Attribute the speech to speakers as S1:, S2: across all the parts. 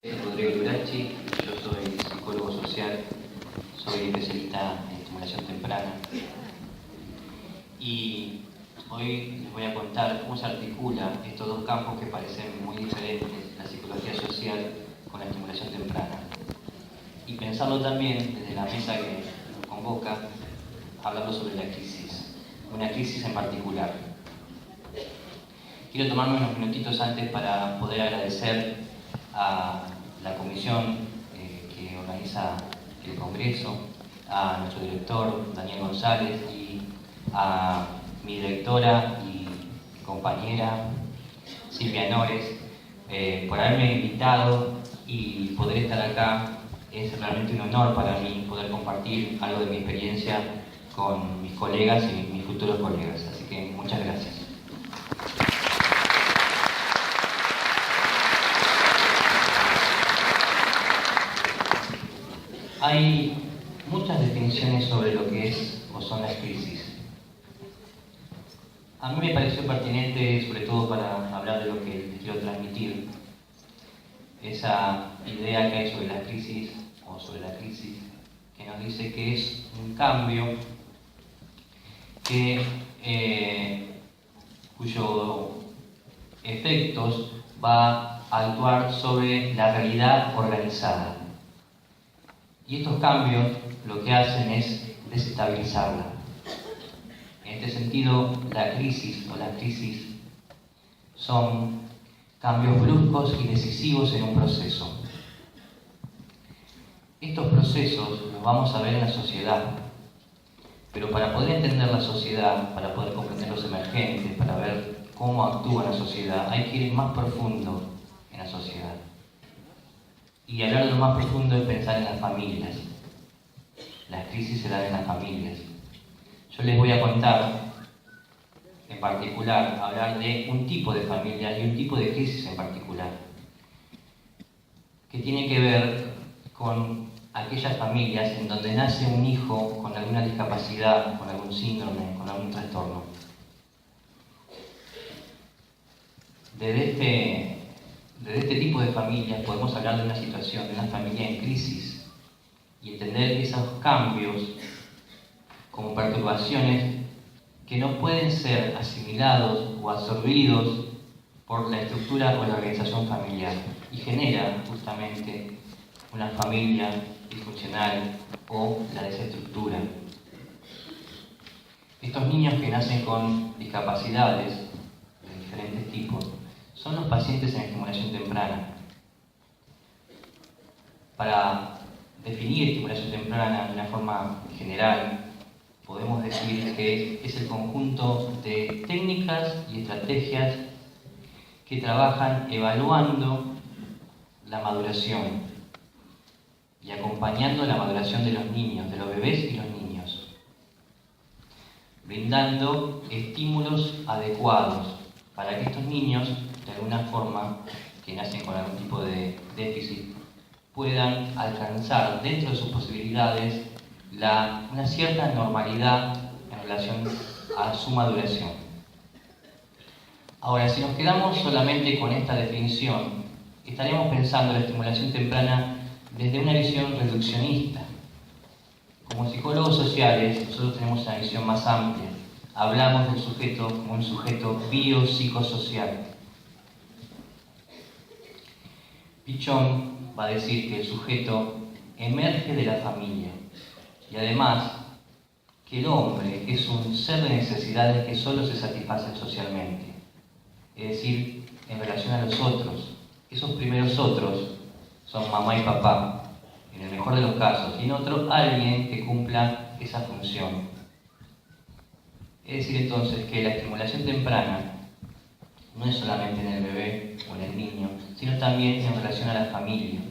S1: Rodrigo Lurachi, yo soy psicólogo social, soy especialista en estimulación temprana y hoy les voy a contar cómo se articulan estos dos campos que parecen muy diferentes, la psicología social con la estimulación temprana, y pensarlo también desde la mesa que nos convoca, hablando sobre la crisis, una crisis en particular. Quiero tomarme unos minutitos antes para poder agradecer a la comisión que organiza el Congreso, a nuestro director Daniel González y a mi directora y compañera Silvia Nores por haberme invitado y poder estar acá. Es realmente un honor para mí poder compartir algo de mi experiencia con mis colegas y mis futuros colegas, así que muchas gracias. Hay muchas definiciones sobre lo que es o son las crisis. A mí me pareció pertinente, sobre todo para hablar de lo que les quiero transmitir, esa idea que hay sobre la crisis o sobre la crisis, que nos dice que es un cambio cuyos efectos va a actuar sobre la realidad organizada. Y estos cambios lo que hacen es desestabilizarla. En este sentido, la crisis o las crisis son cambios bruscos y decisivos en un proceso. Estos procesos los vamos a ver en la sociedad, pero para poder entender la sociedad, para poder comprender los emergentes, para ver cómo actúa la sociedad, hay que ir más profundo en la sociedad. Y hablar de lo más profundo es pensar en las familias. Las crisis se dan en las familias. Yo les voy a contar, en particular, hablar de un tipo de familia y un tipo de crisis en particular, que tiene que ver con aquellas familias en donde nace un hijo con alguna discapacidad, con algún síndrome, con algún trastorno. Desde este tipo de familias podemos hablar de una situación, de una familia en crisis, y entender esos cambios como perturbaciones que no pueden ser asimilados o absorbidos por la estructura o la organización familiar, y genera justamente una familia disfuncional o la desestructura. Estos niños que nacen con discapacidades de diferentes tipos son los pacientes en estimulación temprana. Para definir estimulación temprana de una forma general, podemos decir que es el conjunto de técnicas y estrategias que trabajan evaluando la maduración y acompañando la maduración de los niños, de los bebés y los niños, brindando estímulos adecuados para que estos niños, de alguna forma, que nacen con algún tipo de déficit, puedan alcanzar dentro de sus posibilidades una cierta normalidad en relación a su maduración. Ahora, si nos quedamos solamente con esta definición, estaríamos pensando en la estimulación temprana desde una visión reduccionista. Como psicólogos sociales, nosotros tenemos una visión más amplia. Hablamos del sujeto como un sujeto biopsicosocial. Pichon va a decir que el sujeto emerge de la familia y además que el hombre es un ser de necesidades que solo se satisfacen socialmente, es decir, en relación a los otros. Esos primeros otros son mamá y papá, en el mejor de los casos, y en otro, alguien que cumpla esa función. Es decir, entonces, que la estimulación temprana no es solamente en el bebé o en el niño, sino también en relación a la familia.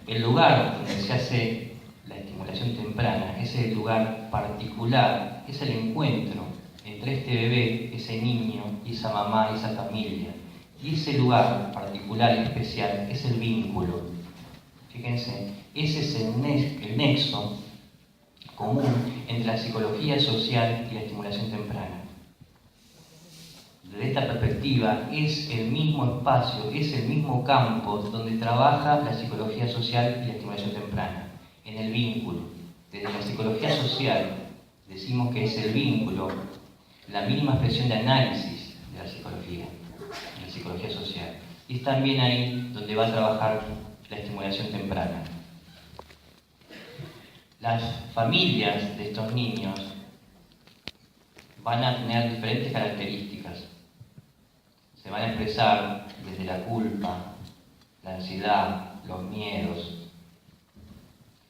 S1: El lugar donde se hace la estimulación temprana es el lugar particular, es el encuentro entre este bebé, ese niño, y esa mamá, y esa familia. Y ese lugar particular y especial es el vínculo. Fíjense, ese es el nexo común entre la psicología social y la estimulación temprana. desde esta perspectiva, es el mismo espacio, es el mismo campo donde trabaja la psicología social y la estimulación temprana, en el vínculo. Desde la psicología social decimos que es el vínculo, la mínima expresión de análisis de la psicología social. Y es también ahí donde va a trabajar la estimulación temprana. Las familias de estos niños van a tener diferentes características. Se van a expresar desde la culpa, la ansiedad, los miedos,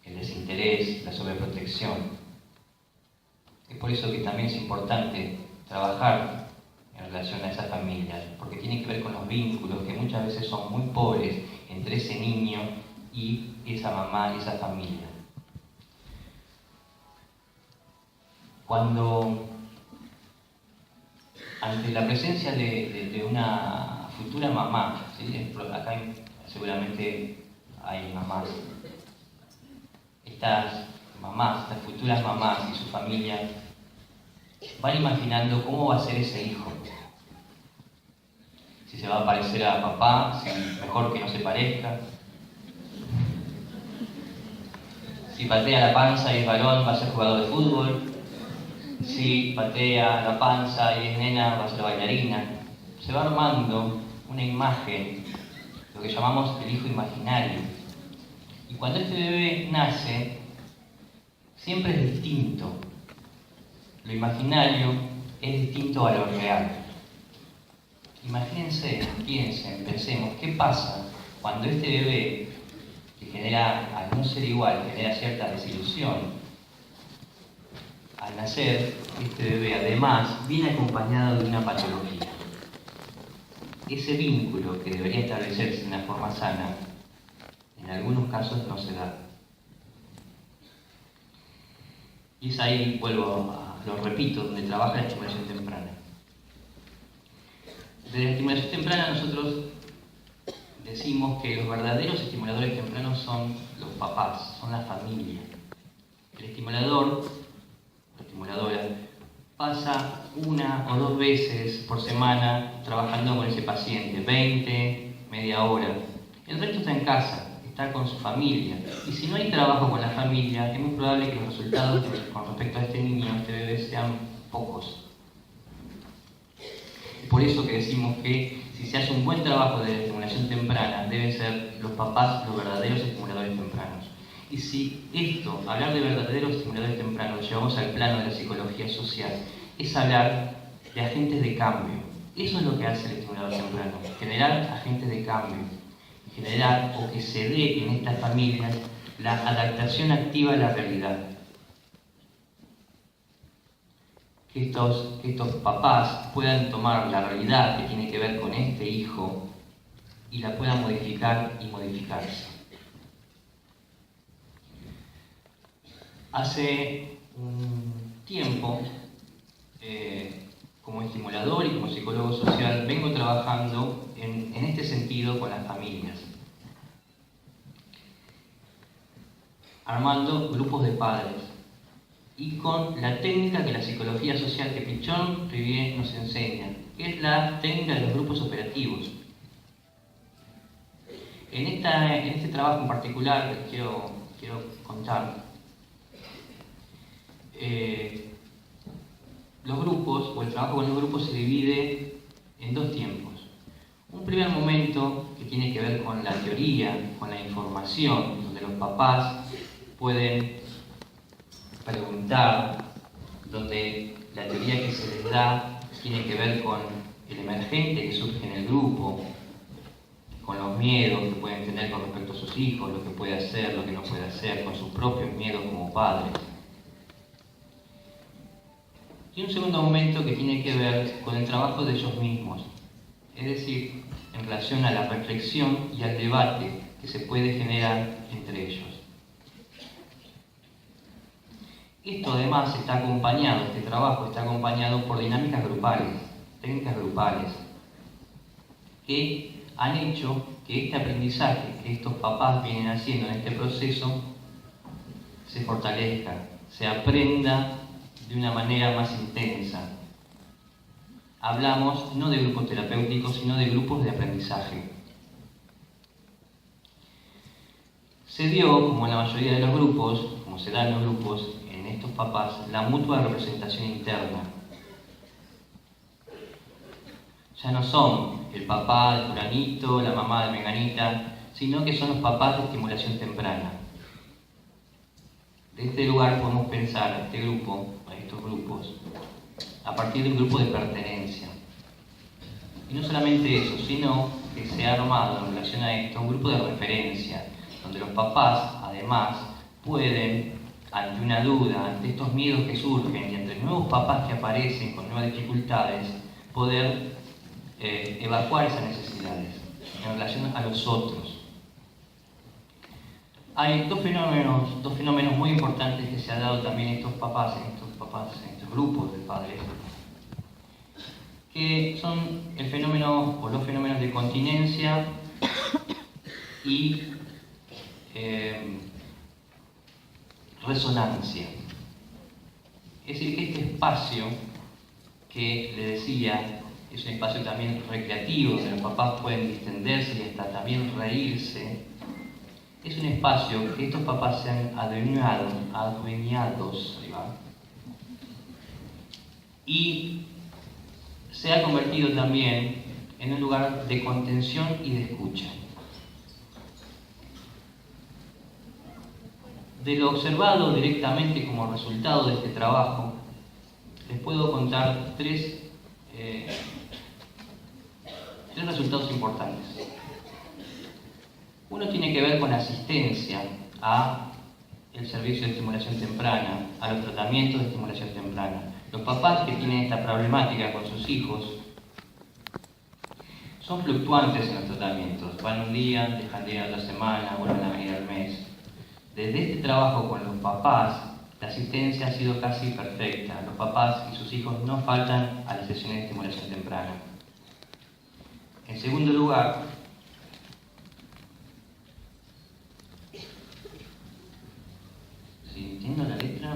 S1: el desinterés, la sobreprotección. Es por eso que también es importante trabajar en relación a esas familias, porque tiene que ver con los vínculos que muchas veces son muy pobres entre ese niño y esa mamá y esa familia. Cuando ante la presencia de una futura mamá, ¿sí? Acá seguramente hay mamás, estas futuras mamás y su familia van imaginando cómo va a ser ese hijo. Si se va a parecer a papá, si mejor que no se parezca. Si patea la panza y es varón, va a ser jugador de fútbol. Si patea la panza y es nena, va a ser bailarina. Se va armando una imagen, lo que llamamos el hijo imaginario. Y cuando este bebé nace, siempre es distinto. Lo imaginario es distinto a lo real. Imagínense, piensen, pensemos, ¿qué pasa cuando este bebé, que genera, al no ser igual, genera cierta desilusión? Al nacer, este bebé además viene acompañado de una patología. Ese vínculo que debería establecerse de una forma sana, en algunos casos no se da. Y es ahí, lo repito, donde trabaja la estimulación temprana. Desde la estimulación temprana nosotros decimos que los verdaderos estimuladores tempranos son los papás, son la familia. El estimulador, la estimuladora, pasa 1 o 2 veces por semana trabajando con ese paciente, 20, media hora. El resto está en casa, está con su familia. Y si no hay trabajo con la familia, es muy probable que los resultados con respecto a este niño, a este bebé, sean pocos. Es por eso que decimos que si se hace un buen trabajo de estimulación temprana, deben ser los papás los verdaderos estimuladores tempranos. Y si hablar de verdaderos estimuladores tempranos, lo llevamos al plano de la psicología social, es hablar de agentes de cambio. Eso es lo que hace el estimulador temprano, generar agentes de cambio, generar o que se dé en estas familias la adaptación activa a la realidad. Que estos papás puedan tomar la realidad que tiene que ver con este hijo y la puedan modificar y modificarse. Hace un tiempo, como estimulador y como psicólogo social, vengo trabajando en este sentido con las familias, armando grupos de padres y con la técnica que la psicología social que Pichon Rivière nos enseña, que es la técnica de los grupos operativos. En este trabajo en particular que les quiero contar, los grupos, o el trabajo con los grupos, se divide en 2 tiempos. Un primer momento que tiene que ver con la teoría, con la información, donde los papás pueden preguntar, donde la teoría que se les da tiene que ver con el emergente que surge en el grupo, con los miedos que pueden tener con respecto a sus hijos, lo que puede hacer, lo que no puede hacer, con sus propios miedos como padres. Y un segundo momento que tiene que ver con el trabajo de ellos mismos, es decir, en relación a la reflexión y al debate que se puede generar entre ellos. Esto además este trabajo está acompañado por dinámicas grupales, técnicas grupales, que han hecho que este aprendizaje que estos papás vienen haciendo en este proceso se fortalezca, se aprenda de una manera más intensa. hablamos no de grupos terapéuticos, sino de grupos de aprendizaje. Se dio, como en la mayoría de los grupos, como se da en los grupos, en estos papás, la mutua representación interna. Ya no son el papá de fulanito, la mamá de menganita, sino que son los papás de estimulación temprana. De este lugar podemos pensar a este grupo, a estos grupos, a partir de un grupo de pertenencia. Y no solamente eso, sino que se ha armado en relación a esto un grupo de referencia, donde los papás, además, pueden, ante una duda, ante estos miedos que surgen y ante nuevos papás que aparecen con nuevas dificultades, poder evacuar esas necesidades en relación a los otros. Hay dos fenómenos muy importantes que se han dado también en estos papás, en estos grupos de padres, que son el fenómeno o los fenómenos de continencia y resonancia. Es decir, que este espacio que le decía es un espacio también recreativo, donde los papás pueden distenderse y hasta también reírse. Es un espacio que estos papás se han adueñados y se ha convertido también en un lugar de contención y de escucha. De lo observado directamente como resultado de este trabajo, les puedo contar tres resultados importantes. Uno tiene que ver con la asistencia a el servicio de estimulación temprana, a los tratamientos de estimulación temprana. Los papás que tienen esta problemática con sus hijos son fluctuantes en los tratamientos. Van un día, dejan de ir a otra semana, vuelven a venir al mes. Desde este trabajo con los papás, la asistencia ha sido casi perfecta. Los papás y sus hijos no faltan a las sesiones de estimulación temprana. En segundo lugar, si entiendo la letra...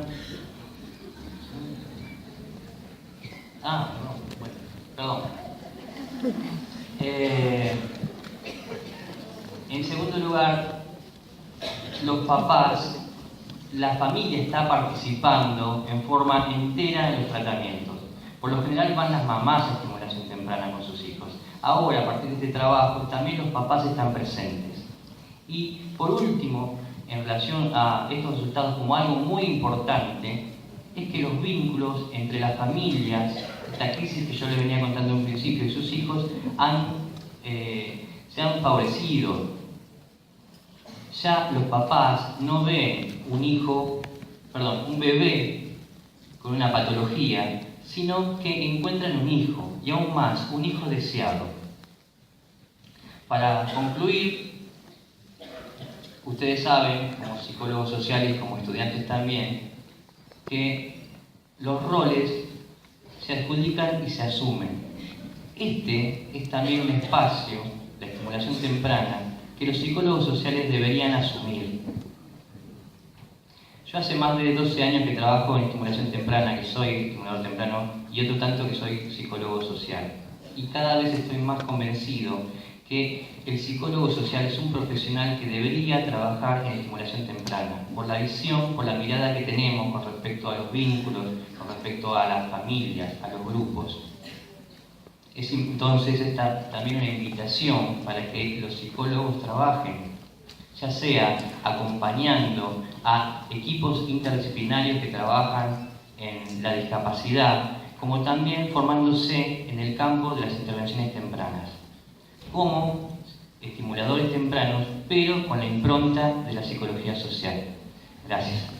S1: no, bueno, perdón. En segundo lugar, los papás, la familia está participando en forma entera en los tratamientos. Por lo general van las mamás a estimulación temprana con sus hijos. Ahora, a partir de este trabajo, también los papás están presentes. Y por último, en relación a estos resultados como algo muy importante, es que los vínculos entre las familias, esta crisis que yo les venía contando en un principio, y sus hijos se han favorecido. Ya los papás no ven un bebé con una patología, sino que encuentran un hijo, y aún más, un hijo deseado. Para concluir, ustedes saben, como psicólogos sociales y como estudiantes también, que los roles se adjudican y se asumen. Este es también un espacio de estimulación temprana que los psicólogos sociales deberían asumir. Yo hace más de 12 años que trabajo en estimulación temprana, que soy estimulador temprano, y otro tanto que soy psicólogo social. Y cada vez estoy más convencido que el psicólogo social es un profesional que debería trabajar en estimulación temprana, por la visión, por la mirada que tenemos con respecto a los vínculos, con respecto a las familias, a los grupos. Es entonces esta también una invitación para que los psicólogos trabajen, ya sea acompañando a equipos interdisciplinarios que trabajan en la discapacidad, como también formándose en el campo de las intervenciones tempranas, como estimuladores tempranos, pero con la impronta de la psicología social. Gracias.